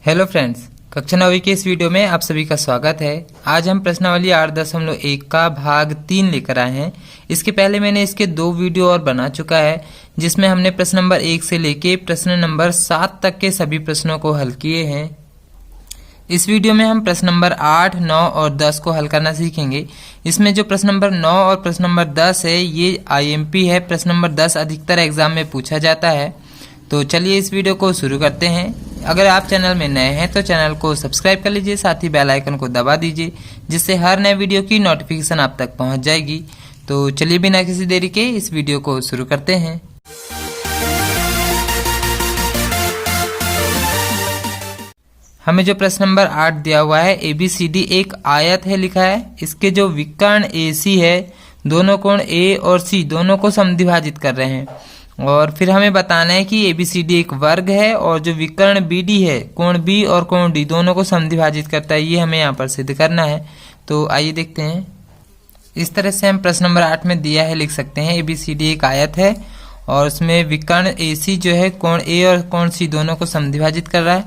Hello friends, कक्षा 9वीं के इस वीडियो में आप सभी का स्वागत है। आज हम प्रश्नावली 8.1 का भाग 3 लेकर आए हैं। इसके पहले मैंने इसके 2 वीडियो और बना चुका है, जिसमें हमने प्रश्न नंबर 1 से लेके प्रश्न नंबर 7 तक के सभी प्रश्नों को हल किए हैं। इस वीडियो में हम प्रश्न नंबर 8, 9 और 10 को हल करना सीखेंगे। इसमें जो प्रश्न नंबर 9 और प्रश्न नंबर 10 है, ये IMP है। प्रश्न नंबर 10 अधिकतर एग्जाम में पूछा जाता है। तो चलिए इस वीडियो को शुरू करते हैं। अगर आप चैनल में नए हैं तो चैनल को सब्सक्राइब कर लीजिए, साथ ही बेल आइकन को दबा दीजिए, जिससे हर नए वीडियो की नोटिफिकेशन आप तक पहुंच जाएगी। तो चलिए बिना किसी देरी के इस वीडियो को शुरू करते हैं। हमें जो प्रश्न नंबर 8 दिया हुआ है, ABCD एक आयत है लिखा है। इसके जो विकर्ण AC है, दोनों कोण A और C दोनों को समद्विभाजित कर रहे हैं। और फिर हमें बताना है कि ABCD एक वर्ग है और जो विकर्ण BD है, कोण B और कोण D दोनों को समद्विभाजित करता है। ये हमें यहाँ पर सिद्ध करना है। तो आइए देखते हैं। इस तरह से हम प्रश्न नंबर 8 में दिया है लिख सकते हैं। ABCD एक आयत है और उसमें विकर्ण AC जो है कोण A और कोण C दोनों को समद्विभाजित कर रहा है।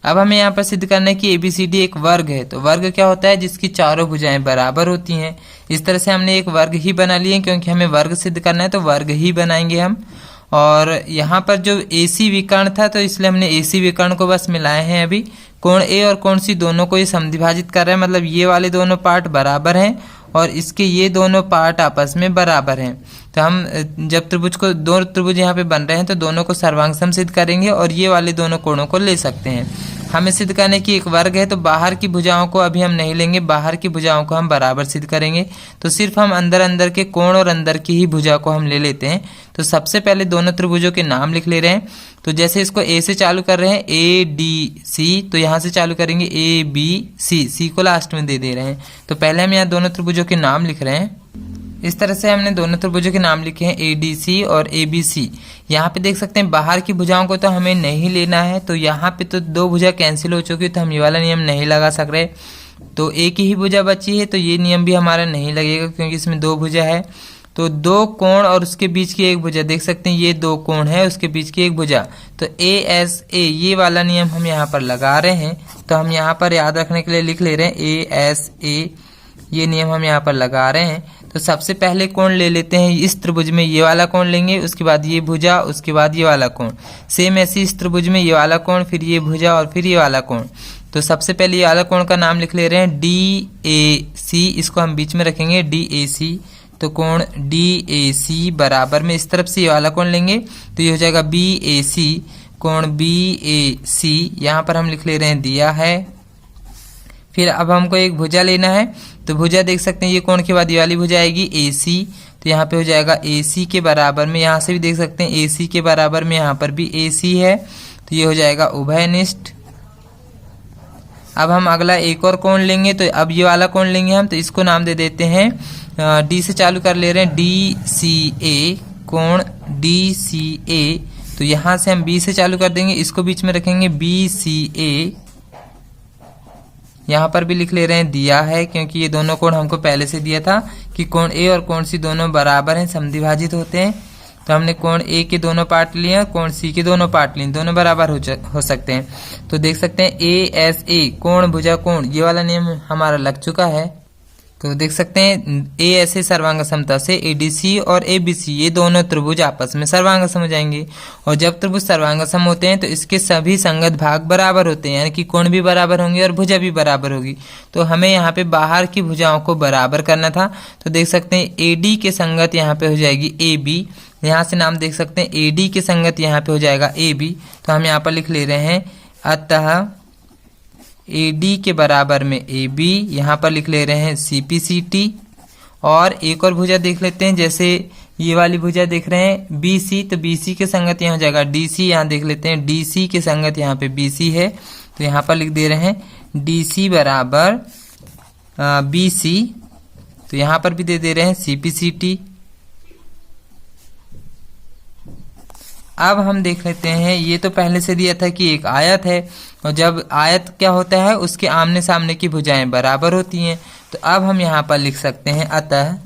अब हमें यहाँ पर सिद्ध करना है कि ABCD एक वर्ग है। तो वर्ग क्या होता है? जिसकी चारों भुजाएं बराबर होती हैं। इस तरह से हमने एक वर्ग ही बना लिए, क्योंकि हमें वर्ग सिद्ध करना है तो वर्ग ही बनाएंगे हम। और यहाँ पर जो AC विकर्ण था, तो इसलिए हमने AC विकर्ण को बस मिलाए हैं। अभी कोण A और कोण C दोनों को ये समद्विभाजित कर रहे हैं, मतलब ये वाले दोनों पार्ट बराबर हैं और इसके ये दोनों पार्ट आपस में बराबर हैं। तो हम जब त्रिभुज को, दो त्रिभुज यहाँ पे बन रहे हैं, तो दोनों को सर्वांग सम सिद्ध करेंगे और ये वाले दोनों कोणों को ले सकते हैं। हमें सिद्ध करने की एक वर्ग है, तो बाहर की भुजाओं को अभी हम नहीं लेंगे, बाहर की भुजाओं को हम बराबर सिद्ध करेंगे। तो सिर्फ हम अंदर अंदर के कोण और अंदर की ही भुजा को हम ले लेते हैं। तो सबसे पहले दोनों त्रिभुजों के नाम लिख ले रहे हैं। तो जैसे इसको A से चालू कर रहे हैं, ADC, तो यहाँ से चालू करेंगे ABC, C को लास्ट में दे रहे हैं। तो पहले हम यहाँ दोनों त्रिभुजों के नाम लिख रहे हैं। इस तरह से हमने दोनों त्रिभुजों के नाम लिखे हैं, ADC और ABC। यहाँ पे देख सकते हैं बाहर की भुजाओं को तो हमें नहीं लेना है, तो यहाँ पे तो 2 भुजा कैंसिल हो चुकी है, तो हम ये वाला नियम नहीं लगा सक रहे। तो एक ही भुजा बची है, तो ये नियम भी हमारा नहीं लगेगा, क्योंकि इसमें 2 भुजा है। तो 2 कोण और उसके बीच की एक भुजा, देख सकते हैं ये 2 कोण है, उसके बीच की एक भुजा, तो ASA ये वाला नियम हम यहाँ पर लगा रहे हैं। तो हम यहाँ पर याद रखने के लिए लिख ले रहे हैं ASA, ये नियम हम यहाँ पर लगा रहे हैं। तो सबसे पहले कोण ले लेते हैं इस त्रिभुज में, ये वाला कोण लेंगे, उसके बाद ये भुजा, उसके बाद ये वाला कोण। सेम ऐसे इस त्रिभुज में ये वाला कोण, फिर ये भुजा और फिर ये वाला कोण। तो सबसे पहले ये वाला कोण का नाम लिख ले रहे हैं DAC, इसको हम बीच में रखेंगे DAC। तो कोण DAC बराबर में इस तरफ से ये वाला कोण लेंगे, तो ये हो जाएगा BAC। कोण BAC यहाँ पर हम लिख ले रहे हैं, दिया है। फिर अब हमको एक भुजा लेना है, तो भुजा देख सकते हैं ये कोण के बाद ये वाली भुजा आएगी AC, तो यहाँ पे हो जाएगा AC के बराबर में, यहाँ से भी देख सकते हैं AC के बराबर में यहाँ पर भी AC है, तो ये हो जाएगा उभयनिष्ठ। अब हम अगला एक और कोण लेंगे, तो अब ये वाला कोण लेंगे हम, तो इसको नाम दे देते हैं, D से चालू कर ले रहे हैं DCA, कोण DCA। तो यहाँ से हम B से चालू कर देंगे, इसको बीच में रखेंगे BCA। यहाँ पर भी लिख ले रहे हैं, दिया है, क्योंकि ये दोनों कोण हमको पहले से दिया था कि कोण A और कोण C दोनों बराबर हैं, समद्विभाजित होते हैं। तो हमने कोण A के दोनों पार्ट लिए, कोण C के दोनों पार्ट लिए, दोनों बराबर हो सकते हैं। तो देख सकते हैं ASA, कोण भुजा कोण, ये वाला नियम हमारा लग चुका है। तो देख सकते हैं ASA सर्वांग समता से ADC और ABC ये दोनों त्रिभुज आपस में सर्वांग सम हो जाएंगे। और जब त्रिभुज सर्वांग सम होते हैं, तो इसके सभी संगत भाग बराबर होते हैं, यानी कि कोण भी बराबर होंगे और भुजा भी बराबर होगी। तो हमें यहाँ पे बाहर की भुजाओं को बराबर करना था। तो देख सकते हैं AD के संगत यहाँ पे हो जाएगी AB, यहाँ से नाम देख सकते हैं AD के संगत यहाँ पे हो जाएगा AB। तो हम यहाँ पर लिख ले रहे हैं, अतः AD के बराबर में AB, यहाँ पर लिख ले रहे हैं CPCT। और एक और भुजा देख लेते हैं, जैसे ये वाली भुजा देख रहे हैं BC, तो BC के संगत यहाँ हो जाएगा DC। यहाँ देख लेते हैं DC के संगत यहाँ पे BC है, तो यहाँ पर लिख दे रहे हैं DC बराबर BC। तो यहाँ पर भी दे रहे हैं CPCT। अब हम देख लेते हैं, ये तो पहले से दिया था कि एक आयत है, और जब आयत क्या होता है, उसके आमने सामने की भुजाएं बराबर होती हैं। तो अब हम यहाँ पर लिख सकते हैं, अतः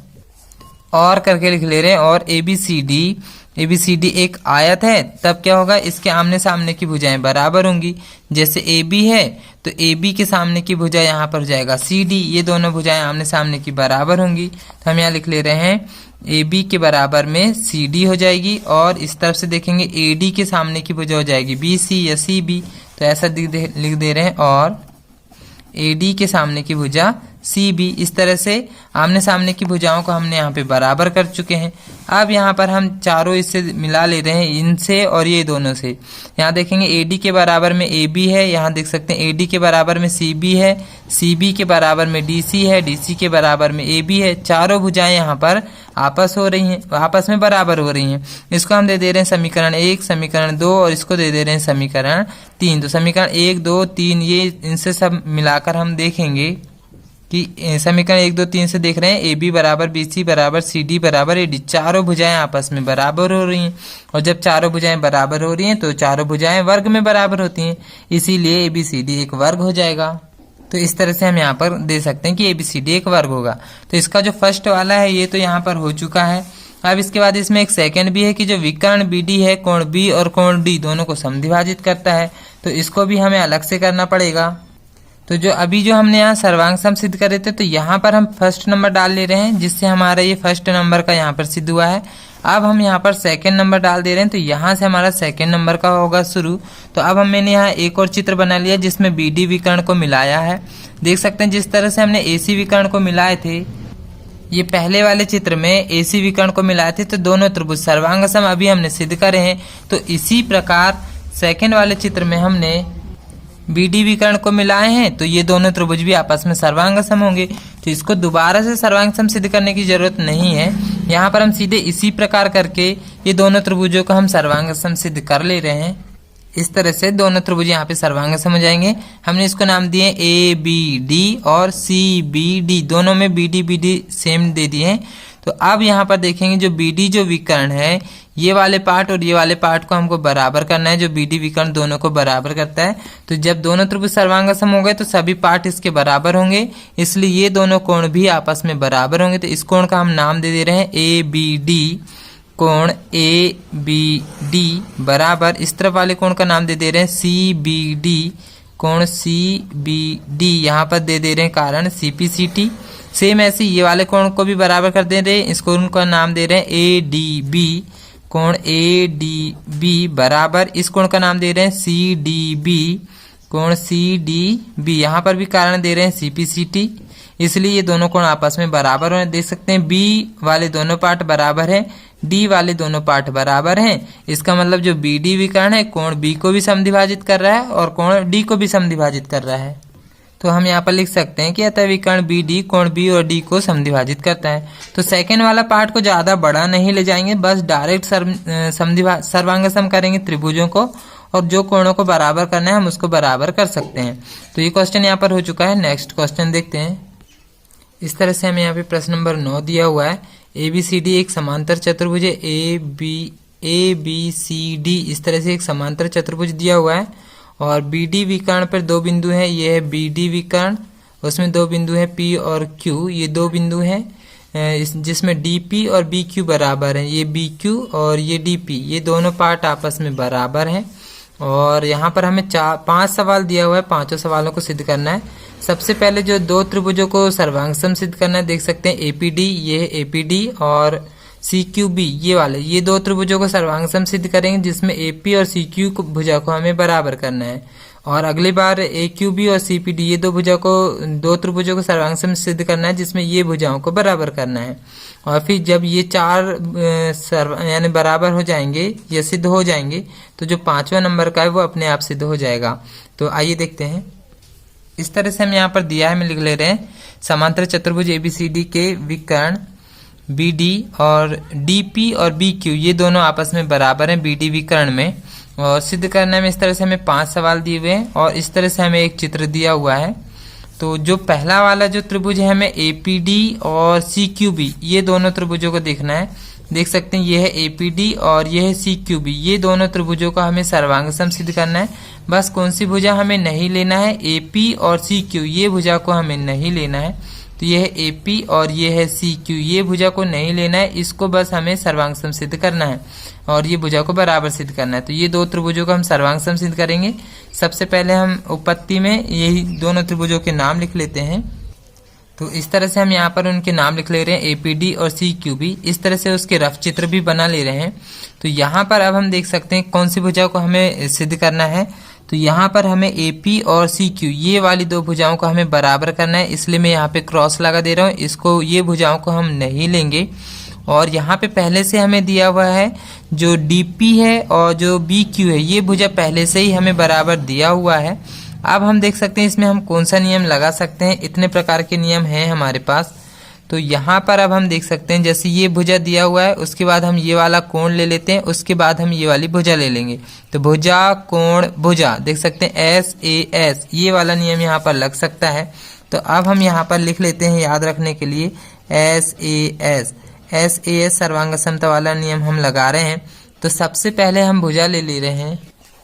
और करके लिख ले रहे हैं, और ABCD ABCD एक आयत है तब क्या होगा, इसके आमने सामने की भुजाएं बराबर होंगी। जैसे AB है तो AB के सामने की भुजा यहाँ पर हो जाएगा CD, ये दोनों भुजाएं आमने सामने की बराबर होंगी। तो हम यहाँ लिख ले रहे हैं AB के बराबर में CD हो जाएगी, और इस तरफ से देखेंगे AD के सामने की भुजा हो जाएगी BC या CB। तो ऐसा लिख दे रहे हैं, और AD के सामने की भुजा CB। इस तरह से आमने सामने की भुजाओं को हमने यहाँ पे बराबर कर चुके हैं। अब यहाँ पर हम चारों इससे मिला ले रहे हैं, इनसे और ये दोनों से। यहाँ देखेंगे AD के बराबर में AB है, यहाँ देख सकते हैं AD के बराबर में CB है, CB के बराबर में DC है, DC के बराबर में AB है। चारों भुजाएं यहाँ पर आपस में बराबर हो रही हैं। इसको हम दे दे रहे हैं समीकरण 1, समीकरण 2, और इसको दे दे रहे हैं समीकरण 3। तो समीकरण 1, 2, 3 ये इनसे सब मिलाकर हम देखेंगे कि समीकरण 1, 2, 3 से देख रहे हैं AB बराबर BC बराबर CD बराबर AD, चारों भुजाएं आपस में बराबर हो रही हैं। और जब चारों भुजाएं बराबर हो रही हैं तो चारों भुजाएं वर्ग में बराबर होती हैं, इसीलिए ABCD एक वर्ग हो जाएगा। तो इस तरह से हम यहाँ पर दे सकते हैं कि ABCD एक वर्ग होगा। तो इसका जो फर्स्ट वाला है ये तो यहाँ पर हो चुका है। अब इसके बाद इसमें एक सेकंड भी है कि जो विकर्ण BD है कोण B और कोण D दोनों को समद्विभाजित करता है, तो इसको भी हमें अलग से करना पड़ेगा। तो जो हमने यहाँ सर्वांग सम सिद्ध करे थे, तो यहाँ पर हम फर्स्ट नंबर डाल ले रहे हैं, जिससे हमारा ये फर्स्ट नंबर का यहाँ पर सिद्ध हुआ है। अब हम यहाँ पर सेकंड नंबर डाल दे रहे हैं, तो यहाँ से हमारा सेकंड नंबर का होगा शुरू। तो अब मैंने यहाँ एक और चित्र बना लिया जिसमें BD विकर्ण को मिलाया है। देख सकते हैं जिस तरह से हमने AC विकर्ण को मिलाए थे, ये पहले वाले चित्र में AC विकर्ण को मिलाए थे, तो दोनों त्रिभुज सर्वांग सम अभी हमने सिद्ध करे हैं। तो इसी प्रकार सेकंड वाले चित्र में हमने BD विकर्ण को मिलाए हैं, तो ये दोनों त्रिभुज भी आपस में सर्वांग सम होंगे। तो इसको दोबारा से सर्वांग सम सिद्ध करने की जरूरत नहीं है, यहाँ पर हम सीधे इसी प्रकार करके ये दोनों त्रिभुजों को हम सर्वांग सम सिद्ध कर ले रहे हैं। इस तरह से दोनों त्रिभुज यहाँ पे सर्वांग सम हो जाएंगे। हमने इसको नाम दिए ABD और CBD, दोनों में BD सेम दे दिए हैं। तो अब यहाँ पर देखेंगे जो BD जो विकर्ण है, ये वाले पार्ट और ये वाले पार्ट को हमको बराबर करना है, जो BD विकर्ण दोनों को बराबर करता है। तो जब दोनों त्रिभुज सर्वांग सम हो गए तो सभी पार्ट इसके बराबर होंगे, इसलिए ये दोनों कोण भी आपस में बराबर होंगे। तो इस कोण का हम नाम दे रहे हैं ABD, कोण ABD बराबर इस तरफ वाले कोण का नाम दे रहे हैं CBD, कोण CBD यहाँ पर दे रहे हैं कारण CPCT। सेम ऐसे ये वाले कोण को भी बराबर कर दे रहे हैं, इस कोण का नाम दे रहे हैं ADB, कोण ADB बराबर इस कोण का नाम दे रहे हैं CDB, कोण CDB। यहाँ पर भी कारण दे रहे हैं CPCT, इसलिए ये दोनों कोण आपस में बराबर हैं। देख सकते हैं B वाले दोनों पार्ट बराबर हैं, D वाले दोनों पार्ट बराबर हैं। इसका मतलब जो BD विकर्ण है कोण B को भी समद्विभाजित कर रहा है और कोण D को भी समद्विभाजित कर रहा है। तो हम यहाँ पर लिख सकते हैं कि अतः विकर्ण BD कोण B और D को समद्विभाजित करता है। तो सेकंड वाला पार्ट को ज्यादा बड़ा नहीं ले जाएंगे, बस डायरेक्ट सर्वांग सम करेंगे त्रिभुजों को, और जो कोणों को बराबर करना है हम उसको बराबर कर सकते हैं। तो ये क्वेश्चन यहाँ पर हो चुका है। नेक्स्ट क्वेश्चन देखते हैं। इस तरह से हमें यहाँ पे प्रश्न नंबर 9 दिया हुआ है। ABCD एक समांतर चतुर्भुज है, ABCD इस तरह से एक समांतर चतुर्भुज दिया हुआ है, और BD विकर्ण पर 2 बिंदु हैं। ये है BD विकर्ण, उसमें 2 बिंदु हैं P और Q, ये 2 बिंदु हैं जिसमें DP और BQ बराबर है। ये BQ और ये DP, ये दोनों पार्ट आपस में बराबर हैं। और यहाँ पर हमें 5 सवाल दिया हुआ है, 5 सवालों को सिद्ध करना है। सबसे पहले जो 2 त्रिभुजों को सर्वांग सम सिद्ध करना है, देख सकते हैं APD, ये है APD, और CQB ये वाले, ये 2 त्रिभुजों को सर्वांग सम सिद्ध करेंगे, जिसमें AP और CQ भुजा को हमें बराबर करना है। और अगली बार AQB और CPD ये 2 त्रिभुजों को सर्वांग सम सिद्ध करना है, जिसमें ये भुजाओं को बराबर करना है। और फिर जब ये 4 यानी बराबर हो जाएंगे या सिद्ध हो जाएंगे, तो जो 5वां नंबर का है वो अपने आप सिद्ध हो जाएगा। तो आइए देखते हैं। इस तरह से हम यहाँ पर दिया है, हम लिख ले रहे हैं समांतर चतुर्भुज ABCD के विकर्ण BD और DP और BQ ये दोनों आपस में बराबर हैं BD विकर्ण में, और सिद्ध करने में इस तरह से हमें 5 सवाल दिए हुए हैं, और इस तरह से हमें एक चित्र दिया हुआ है। तो जो पहला वाला जो त्रिभुज है, हमें APD और CQB ये दोनों त्रिभुजों को देखना है। देख सकते हैं ये है APD और ये है CQB, ये दोनों त्रिभुजों का हमें सर्वांग सम सिद्ध करना है। बस कौन सी भुजा हमें नहीं लेना है, AP और CQ ये भुजा को हमें नहीं लेना है। तो ये है AP और ये है CQ, ये भुजा को नहीं लेना है, इसको बस हमें सर्वांग सम सिद्ध करना है। और ये भुजा को बराबर सिद्ध करना है। तो ये दो त्रिभुजों को हम सर्वांग सम सिद्ध करेंगे। सबसे पहले हम उपपत्ति में यही दोनों त्रिभुजों के नाम लिख लेते हैं। तो इस तरह से हम यहाँ पर उनके नाम लिख ले रहे हैं, APD और CQB। इस तरह से उसके रफ चित्र भी बना ले रहे हैं। तो यहाँ पर अब हम देख सकते हैं कौन सी भुजा को हमें सिद्ध करना है। तो यहाँ पर हमें AP और CQ ये वाली दो भुजाओं को हमें बराबर करना है, इसलिए मैं यहाँ पे क्रॉस लगा दे रहा हूँ। इसको ये भुजाओं को हम नहीं लेंगे। और यहाँ पे पहले से हमें दिया हुआ है जो DP है और जो BQ है, ये भुजा पहले से ही हमें बराबर दिया हुआ है। अब हम देख सकते हैं इसमें हम कौन सा नियम लगा सकते हैं। इतने प्रकार के नियम हैं हमारे पास। तो यहाँ पर अब हम देख सकते हैं जैसे ये भुजा दिया हुआ है, उसके बाद हम ये वाला कोण ले लेते हैं, उसके बाद हम ये वाली भुजा ले लेंगे। तो भुजा कोण भुजा देख सकते हैं SAS, ये वाला नियम यहाँ पर लग सकता है। तो अब हम यहाँ पर लिख लेते हैं याद रखने के लिए SAS सर्वांग समता वाला नियम हम लगा रहे हैं। तो सबसे पहले हम भुजा ले रहे हैं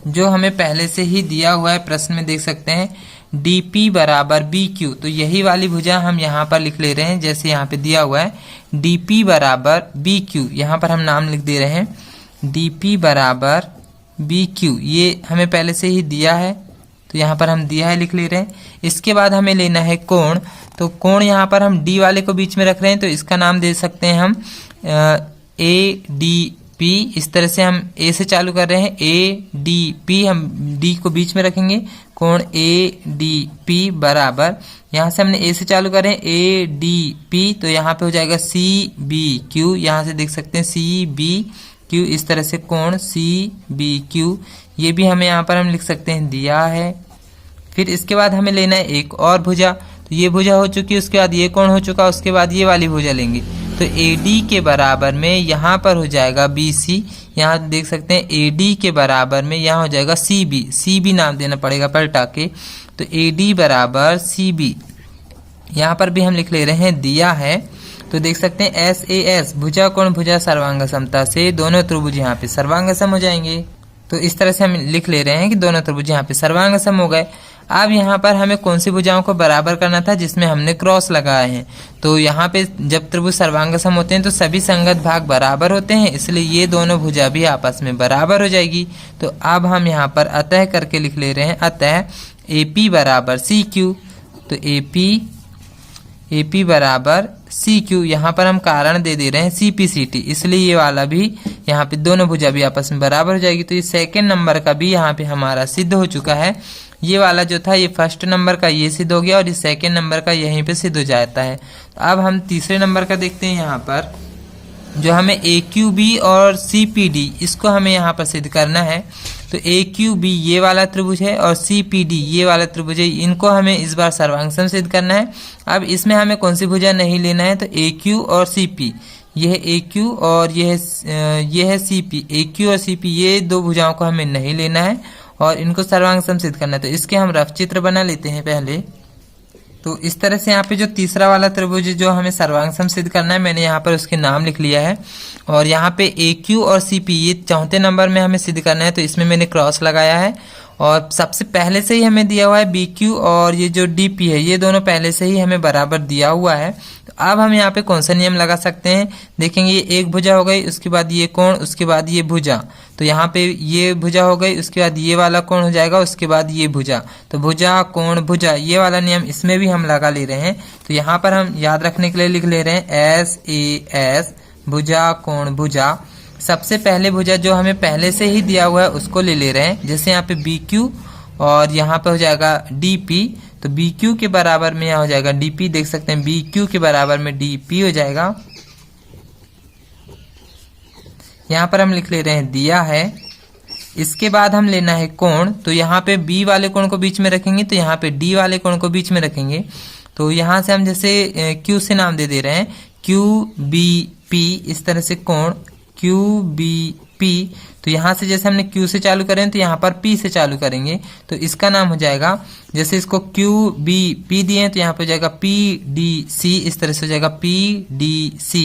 जो हमें पहले से ही दिया हुआ है। प्रश्न में देख सकते हैं DP बराबर BQ। तो यही वाली भुजा हम यहाँ पर लिख ले रहे हैं, जैसे यहाँ पे दिया हुआ है DP बराबर BQ। यहाँ पर हम नाम लिख दे रहे हैं DP बराबर BQ, ये हमें पहले से ही दिया है। तो यहाँ पर हम दिया है लिख ले रहे हैं। इसके बाद हमें लेना है कोण। तो कोण यहाँ पर हम D वाले को बीच में रख रहे हैं, तो इसका नाम दे सकते हैं हम ADP। इस तरह से हम A से चालू कर रहे हैं, ADP, हम D को बीच में रखेंगे। कोण ADP बराबर, यहाँ से हमने A से चालू कर रहे हैं ADP, तो यहाँ पे हो जाएगा CBQ। यहाँ से देख सकते हैं CBQ, इस तरह से कोण CBQ, ये भी हमें यहाँ पर हम लिख सकते हैं दिया है। फिर इसके बाद हमें लेना है एक और भुजा। तो ये भुजा हो चुकी है, उसके बाद ये कोण हो चुका, उसके बाद ये वाली भुजा लेंगे। तो AD के बराबर में यहाँ पर हो जाएगा BC। यहाँ देख सकते हैं AD के बराबर में यहाँ हो जाएगा CB नाम देना पड़ेगा पलटा के। तो AD बराबर CB, यहाँ पर भी हम लिख ले रहे हैं दिया है। तो देख सकते हैं SAS भुजा कोण भुजा सर्वांग समता से दोनों त्रिभुज यहाँ पे सर्वांग सम हो जाएंगे। तो इस तरह से हम लिख ले रहे हैं कि दोनों त्रिभुज यहाँ पे सर्वांग सम हो गए। अब यहाँ पर हमें कौन सी भुजाओं को बराबर करना था जिसमें हमने क्रॉस लगाए हैं। तो यहाँ पे जब त्रिभुज सर्वांग सम होते हैं तो सभी संगत भाग बराबर होते हैं, इसलिए ये दोनों भुजा भी आपस में बराबर हो जाएगी। तो अब हम यहाँ पर अतः करके लिख ले रहे हैं, अतः AP बराबर CQ। तो AP बराबर CQ, यहाँ पर हम कारण दे रहे हैं CPCT, इसलिए ये वाला भी यहाँ पे दोनों भुजा भी आपस में बराबर हो जाएगी। तो ये सेकंड नंबर का भी यहाँ पे हमारा सिद्ध हो चुका है। ये वाला जो था ये फर्स्ट नंबर का ये सिद्ध हो गया और ये सेकंड नंबर का यहीं पे सिद्ध हो जाता है। तो अब हम तीसरे नंबर का देखते हैं। यहाँ पर जो हमें AQB और CPD इसको हमें यहाँ पर सिद्ध करना है। तो AQB ये वाला त्रिभुज है और CPD ये वाला त्रिभुज है, इनको हमें इस बार सर्वांग सम सिद्ध करना है। अब इसमें हमें कौन सी भुजा नहीं लेना है, तो AQ और CP, ये है AQ और ये है CP। AQ और CP ये दो भुजाओं को हमें नहीं लेना है और इनको सर्वांग सम सिद्ध करना है। तो इसके हम रफ चित्र बना लेते हैं पहले। तो इस तरह से यहाँ पे जो तीसरा वाला त्रिभुज जो हमें सर्वांग सम सिद्ध करना है, मैंने यहाँ पर उसके नाम लिख लिया है। और यहाँ पे AQ और CP ये चौथे नंबर में हमें सिद्ध करना है, तो इसमें मैंने क्रॉस लगाया है। और सबसे पहले से ही हमें दिया हुआ है BQ और ये जो DP है, ये दोनों पहले से ही हमें बराबर दिया हुआ है। तो अब हम यहाँ पे कौन सा नियम लगा सकते हैं, देखेंगे ये एक भुजा हो गई, उसके बाद ये कोण, उसके बाद ये भुजा। तो यहाँ पे ये भुजा हो गई, उसके बाद ये वाला कोण हो जाएगा, उसके बाद ये भुजा। तो भुजा कोण भुजा ये वाला नियम इसमें भी हम लगा ले रहे हैं। तो यहाँ पर हम याद रखने के लिए लिख ले रहे हैं SAS भुजा कोण भुजा। सबसे पहले भुजा जो हमें पहले से ही दिया हुआ है उसको ले रहे हैं, जैसे यहाँ पे BQ और यहाँ पे हो जाएगा DP। तो BQ के बराबर में यहाँ हो जाएगा DP, देख सकते हैं BQ के बराबर में DP हो जाएगा। यहाँ पर हम लिख ले रहे हैं दिया है। इसके बाद हम लेना है कोण। तो यहाँ पे B वाले कोण को बीच में रखेंगे, तो यहाँ पे D वाले कोण को बीच में रखेंगे। तो यहाँ से हम जैसे Q से नाम दे रहे हैं QBP, इस तरह से कोण QBP। तो यहाँ से जैसे हमने Q से चालू करें तो यहाँ पर P से चालू करेंगे, तो इसका नाम हो जाएगा, जैसे इसको QBP दिए तो यहाँ पे हो जाएगा PDC, इस तरह से हो जाएगा PDC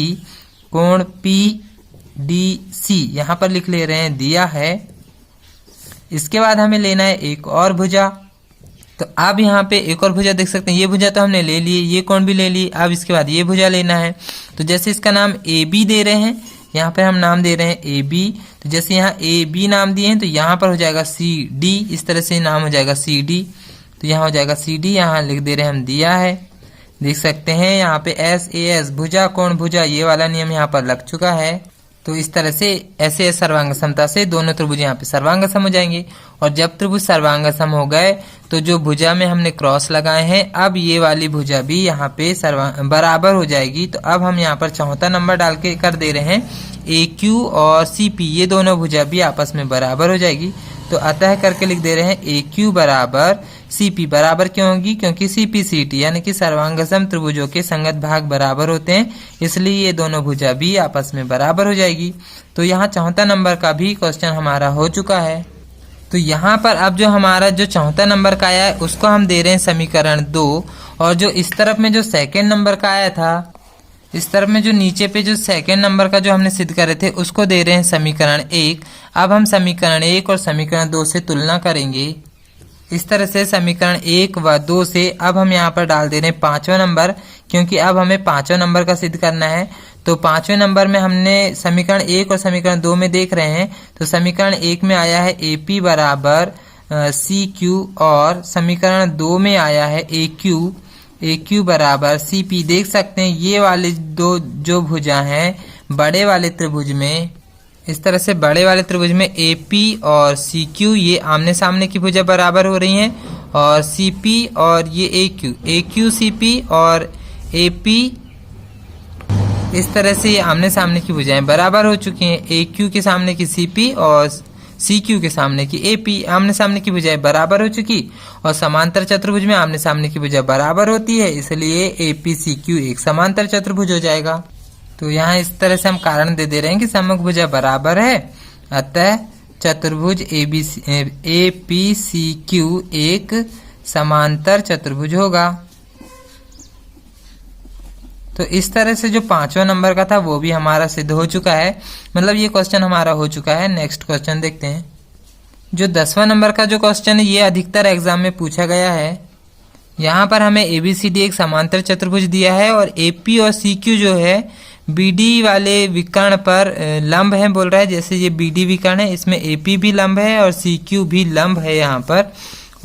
कोण PDC, यहाँ पर लिख ले रहे हैं दिया है। इसके बाद हमें लेना है एक और भुजा। तो अब यहाँ पे एक और भुजा देख सकते हैं, ये भुजा तो हमने ले लिए, ये कोण भी ले लिए। अब इसके बाद ये भुजा लेना है। तो जैसे इसका नाम AB दे रहे हैं, यहाँ पर हम नाम दे रहे हैं ए बी, तो जैसे यहाँ ए बी नाम दिए हैं तो यहाँ पर हो जाएगा सी डी, इस तरह से नाम हो जाएगा सी डी, तो यहाँ हो जाएगा सी डी, यहाँ लिख दे रहे हैं हम दिया है। देख सकते हैं यहाँ पे एस ए एस भुजा कोण भुजा ये वाला नियम यहाँ पर लग चुका है। तो इस तरह से ऐसे सर्वांग समता से दोनों त्रिभुज यहाँ पे सर्वांग सम हो जाएंगे। और जब त्रिभुज सर्वांग सम हो गए तो जो भुजा में हमने क्रॉस लगाए हैं अब ये वाली भुजा भी यहाँ पे बराबर हो जाएगी। तो अब हम यहाँ पर चौथा नंबर डाल के कर दे रहे हैं ए क्यू और सी पी ये दोनों भुजा भी आपस में बराबर हो जाएगी। तो अतः करके लिख दे रहे हैं ए क्यू बराबर सी पी, बराबर क्यों होगी? क्योंकि सी पी सी टी यानी कि सर्वांगसम त्रिभुजों के संगत भाग बराबर होते हैं, इसलिए ये दोनों भुजा भी आपस में बराबर हो जाएगी। तो यहाँ चौथा नंबर का भी क्वेश्चन हमारा हो चुका है। तो यहाँ पर अब जो हमारा जो चौथा नंबर का आया है उसको हम दे रहे हैं समीकरण 2, और जो इस तरफ में जो सेकेंड नंबर का आया था, इस तरफ में जो नीचे पे जो सेकेंड नंबर का जो हमने सिद्ध करे थे उसको दे रहे हैं समीकरण 1। अब हम समीकरण 1 और समीकरण 2 से तुलना करेंगे। इस तरह से समीकरण 1 व 2 से अब हम यहाँ पर डाल दे रहे हैं पांचवा नंबर, क्योंकि अब हमें पांचवा नंबर का सिद्ध करना है। तो पांचवें नंबर में हमने समीकरण 1 और समीकरण 2 में देख रहे हैं, तो समीकरण 1 में आया है ए पी बराबर सी क्यू, और समीकरण 2 में आया है ए क्यू बराबर सी पी। देख सकते हैं ये वाले दो जो भुजा हैं बड़े वाले त्रिभुज में, इस तरह से बड़े वाले त्रिभुज में ए पी और सी क्यू ये आमने सामने की भुजा बराबर हो रही हैं, और सी पी और ये ए क्यू सी पी और ए पी इस तरह से ये आमने सामने की भुजाएं बराबर हो चुकी हैं। ए क्यू के सामने की सी पी और सी क्यू के सामने की ए पी आमने सामने की भुजाएं बराबर हो चुकी, और समांतर चतुर्भुज में आमने सामने की भुजा बराबर होती है, इसलिए ए पी सी क्यू एक समांतर चतुर्भुज हो जाएगा। तो यहाँ इस तरह से हम कारण दे रहे हैं कि सम्मुख भुजा बराबर है, अतः चतुर्भुज ए पी सी क्यू एक समांतर चतुर्भुज होगा। तो इस तरह से जो पांचवा नंबर का था वो भी हमारा सिद्ध हो चुका है, मतलब ये क्वेश्चन हमारा हो चुका है। नेक्स्ट क्वेश्चन देखते हैं। जो 10वां नंबर का जो क्वेश्चन है ये अधिकतर एग्जाम में पूछा गया है। यहाँ पर हमें एबीसीडी एक समांतर चतुर्भुज दिया है, और एपी और सीक्यू जो है बीडी वाले विकर्ण पर लंब है बोल रहा है। जैसे ये बीडी विकर्ण है, इसमें एपी भी लंब है और सीक्यू भी लंब है यहाँ पर,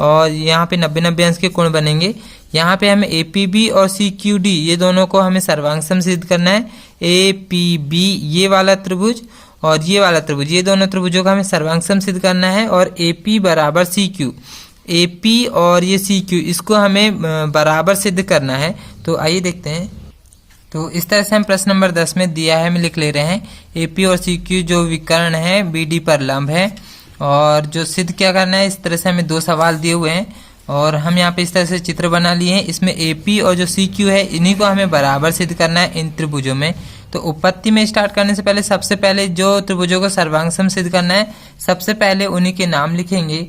और यहाँ पे 90-90 अंश के कोण बनेंगे। यहाँ पे हमें एपीबी और सीक्यूडी ये दोनों को हमें सर्वांग सम सिद्ध करना है। एपीबी ये वाला त्रिभुज और ये वाला त्रिभुज ये दोनों त्रिभुजों का हमें सर्वांग सम सिद्ध करना है, और एपी बराबर सीक्यू, एपी और ये सीक्यू इसको हमें बराबर सिद्ध करना है। तो आइए देखते हैं। तो इस तरह से हम प्रश्न नंबर 10 में दिया है, हम लिख ले रहे हैं एपी और सीक्यू जो विकर्ण है बीडी पर लंब है, और जो सिद्ध क्या करना है। इस तरह से हमें 2 सवाल दिए हुए हैं, और हम यहाँ पे इस तरह से चित्र बना लिए हैं। इसमें एपी और जो सीक्यू है इन्हीं को हमें बराबर सिद्ध करना है इन त्रिभुजों में। तो उत्पत्ति में स्टार्ट करने से पहले सबसे पहले जो त्रिभुजों को सर्वांग सम सिद्ध करना है सबसे पहले उन्हीं के नाम लिखेंगे।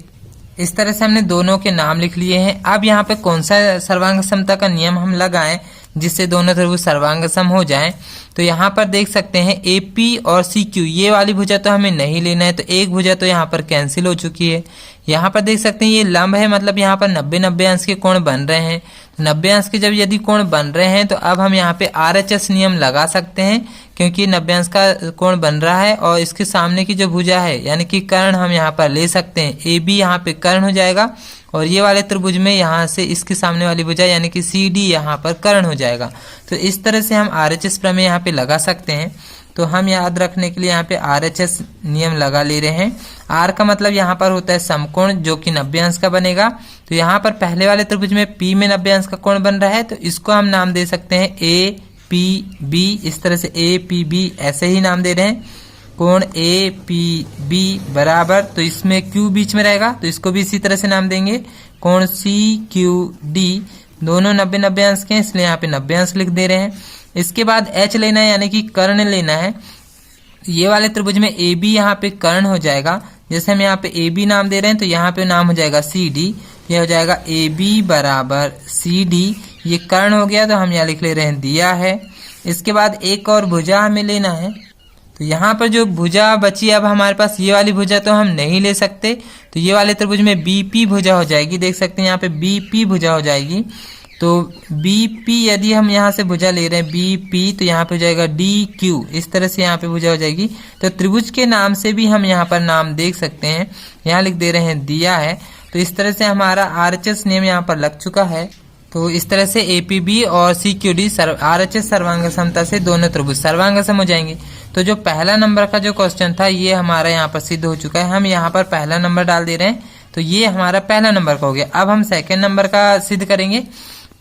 इस तरह से हमने दोनों के नाम लिख लिए हैं। अब यहाँ पे कौन सा सर्वांग समता का नियम हम लगाएं जिससे दोनों त्रिभुज सर्वांग सम हो जाएं। तो यहाँ पर देख सकते हैं एपी और सीक्यू ये वाली भुजा तो हमें नहीं लेना है, तो एक भुजा तो यहाँ पर कैंसिल हो चुकी है। यहाँ पर देख सकते हैं ये लंब है, मतलब यहाँ पर 90-90 अंश के कोण बन रहे हैं। 90 अंश के जब यदि कोण बन रहे हैं तो अब हम यहाँ पे आरएचएस नियम लगा सकते हैं, क्योंकि 90 अंश का कोण बन रहा है, और इसके सामने की जो भुजा है यानी कि कर्ण हम यहाँ पर ले सकते हैं। ए बी यहाँ पे कर्ण हो जाएगा, और ये वाले त्रिभुज में यहाँ से इसके सामने वाली भुजा यानी कि सी डी यहाँ पर कर्ण हो जाएगा। तो इस तरह से हम आरएचएस प्रमेय यहाँ पे लगा सकते हैं। तो हम याद रखने के लिए यहाँ पे आरएचएस नियम लगा ले रहे हैं। आर का मतलब यहाँ पर होता है समकोण जो कि 90 अंश का बनेगा। तो यहाँ पर पहले वाले त्रिभुज में पी में 90 अंश का कोण बन रहा है, तो इसको हम नाम दे सकते हैं ए पी बी। इस तरह से ए पी बी ऐसे ही नाम दे रहे हैं। कोण ए पी बी बराबर, तो इसमें क्यू बीच में रहेगा तो इसको भी इसी तरह से नाम देंगे। कोण सी क्यू डी दोनों 90-90 अंश के हैं, इसलिए यहाँ पे 90 अंश लिख दे रहे हैं। इसके बाद एच लेना है यानी कि कर्ण लेना है। ये वाले त्रिभुज में ए बी यहाँ पे कर्ण हो जाएगा। जैसे हम यहाँ पे ए बी नाम दे रहे हैं तो यहाँ पे नाम हो जाएगा सी डी। यह हो जाएगा ए बी बराबर सी डी, ये कर्ण हो गया तो हम यहाँ लिख ले रहे हैं दिया है। इसके बाद एक और भुजा हमें लेना है। तो यहाँ पर जो भुजा बची अब हमारे पास ये वाली भुजा तो हम नहीं ले सकते, तो ये वाले त्रिभुज में बीपी भुजा हो जाएगी। देख सकते हैं यहाँ पे बीपी भुजा हो जाएगी। तो बी पी यदि हम यहाँ से भुजा ले रहे हैं बी पी, तो यहाँ पे हो जाएगा डी क्यू, इस तरह से यहाँ पे भुजा हो जाएगी। तो त्रिभुज के नाम से भी हम यहाँ पर नाम देख सकते हैं, यहाँ लिख दे रहे हैं दिया है। तो इस तरह से हमारा RHS नेम यहाँ पर लग चुका है। तो इस तरह से APB और CQD RHS सर्वांग समता से दोनों त्रिभुज सर्वांग सम हो जाएंगे। तो जो पहला नंबर का जो क्वेश्चन था ये हमारा यहाँ पर सिद्ध हो चुका है। हम यहाँ पर पहला नंबर डाल दे रहे हैं, तो ये हमारा पहला नंबर का हो गया। अब हम सेकंड नंबर का सिद्ध करेंगे।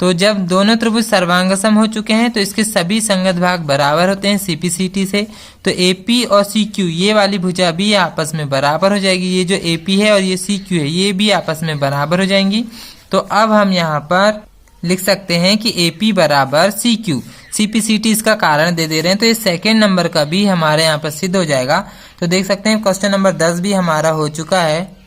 तो जब दोनों त्रिभुज सर्वांगसम हो चुके हैं तो इसके सभी संगत भाग बराबर होते हैं CPCT से। तो AP और CQ ये वाली भुजा भी आपस में बराबर हो जाएगी। ये जो AP है और ये CQ है ये भी आपस में बराबर हो जाएंगी। तो अब हम यहाँ पर लिख सकते हैं कि AP बराबर CQ, CPCT इसका कारण दे रहे हैं। तो ये सेकेंड नंबर का भी हमारे यहाँ पर सिद्ध हो जाएगा। तो देख सकते हैं क्वेश्चन नंबर 10 भी हमारा हो चुका है।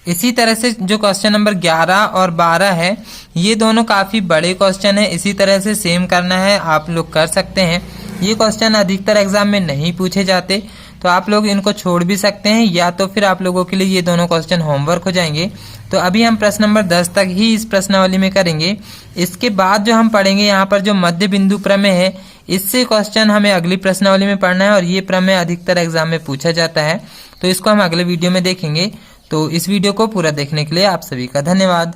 इसी तरह से जो क्वेश्चन नंबर 11 और 12 है ये दोनों काफी बड़े क्वेश्चन है। इसी तरह से सेम करना है, आप लोग कर सकते हैं। ये क्वेश्चन अधिकतर एग्जाम में नहीं पूछे जाते, तो आप लोग इनको छोड़ भी सकते हैं, या तो फिर आप लोगों के लिए ये दोनों क्वेश्चन होमवर्क हो जाएंगे। तो अभी हम प्रश्न नंबर 10 तक ही इस प्रश्नावली में करेंगे। इसके बाद जो हम पढ़ेंगे यहाँ पर जो मध्य बिंदु प्रमेय है, इससे क्वेश्चन हमें अगली प्रश्नावली में पढ़ना है और ये प्रमेय अधिकतर एग्जाम में पूछा जाता है। तो इसको हम अगले वीडियो में देखेंगे। तो इस वीडियो को पूरा देखने के लिए आप सभी का धन्यवाद।